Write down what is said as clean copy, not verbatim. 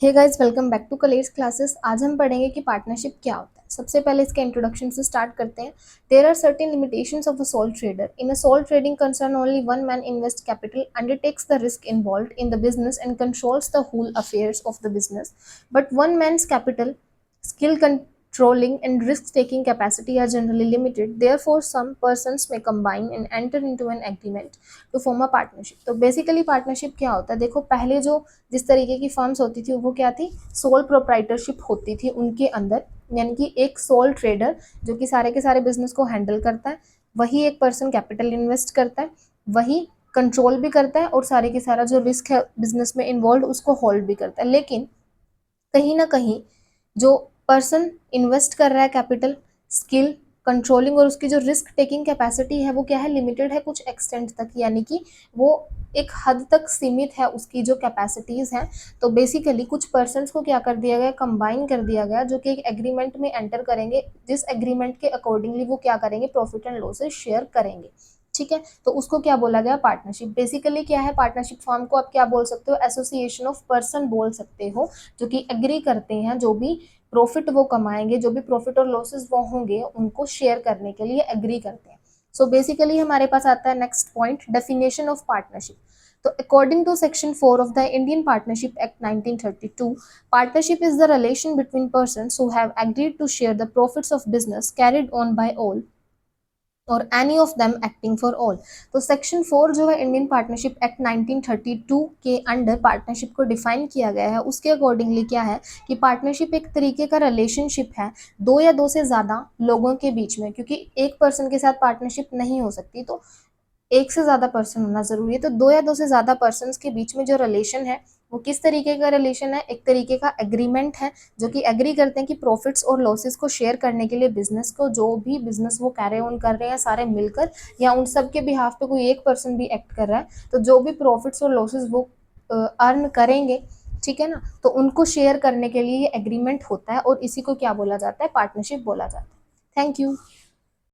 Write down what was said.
Hey guys, welcome back to college classes. आज हम पढ़ेंगे कि पार्टनरशिप क्या होता है। सबसे पहले इसके इंट्रोडक्शन से स्टार्ट करते हैं। There are certain limitations of a sole trader. In a sole trading concern only one man invest capital, undertakes the risk involved in the business and controls the whole affairs of the business. But one man's capital, skill controlling and risk-taking capacity are generally limited. Therefore, some persons may combine and enter into an agreement to form a partnership. तो basically partnership क्या होता है? देखो, पहले जो जिस तरीके की फर्म्स होती थी वो क्या थी, सोल प्रोप्राइटरशिप होती थी उनके अंदर। यानी कि एक सोल ट्रेडर जो कि सारे के सारे बिजनेस को हैंडल करता है, वही एक पर्सन कैपिटल इन्वेस्ट करता है, वही कंट्रोल भी करता है और सारे के सारा जो रिस्क है बिजनेस में इन्वॉल्व उसको होल्ड भी करता है। लेकिन कहीं ना कहीं जो पर्सन इन्वेस्ट कर रहा है कैपिटल, स्किल, कंट्रोलिंग और उसकी जो रिस्क टेकिंग कैपेसिटी है वो क्या है, लिमिटेड है कुछ एक्सटेंट तक। यानी कि वो एक हद तक सीमित है उसकी जो कैपेसिटीज हैं। तो बेसिकली कुछ पर्सन्स को क्या कर दिया गया, कंबाइन कर दिया गया, जो कि एक एग्रीमेंट में एंटर करेंगे, जिस एग्रीमेंट के अकॉर्डिंगली वो क्या करेंगे, प्रॉफिट एंड लॉसेस शेयर करेंगे। ठीक है, तो उसको क्या बोला गया, पार्टनरशिप। बेसिकली क्या है पार्टनरशिप फॉर्म को आप क्या बोल सकते हो, एसोसिएशन ऑफ पर्सन बोल सकते हो, जो कि एग्री करते हैं, जो भी प्रॉफिट वो कमाएंगे, जो भी प्रॉफिट और लॉसेस वो होंगे उनको शेयर करने के लिए एग्री करते हैं। सो बेसिकली हमारे पास आता है next point, definition of partnership. तो according to section 4 of the Indian partnership act 1932, partnership is the relation between persons who have agreed to share the profits of business carried on by all और any of them acting for all. तो section 4 जो है Indian partnership act 1932 के under partnership को define किया गया है। उसके अकॉर्डिंगली क्या है कि पार्टनरशिप एक तरीके का रिलेशनशिप है दो या दो से ज़्यादा लोगों के बीच में, क्योंकि एक पर्सन के साथ पार्टनरशिप नहीं हो सकती, तो एक से ज़्यादा पर्सन होना ज़रूरी है। तो दो या दो से ज़्यादा पर्सन के बीच में जो रिलेशन है वो किस तरीके का रिलेशन है, एक तरीके का एग्रीमेंट है, जो कि एग्री करते हैं कि प्रॉफिट्स और लॉसेस को शेयर करने के लिए बिजनेस को, जो भी बिजनेस वो कैरी ऑन कर रहे हैं सारे मिलकर, या उन सब के बिहाफ पे कोई एक पर्सन भी एक्ट कर रहा है, तो जो भी प्रॉफिट्स और लॉसेस वो अर्न करेंगे, ठीक है ना, तो उनको शेयर करने के लिए ये एग्रीमेंट होता है और इसी को क्या बोला जाता है, पार्टनरशिप बोला जाता है। Thank you.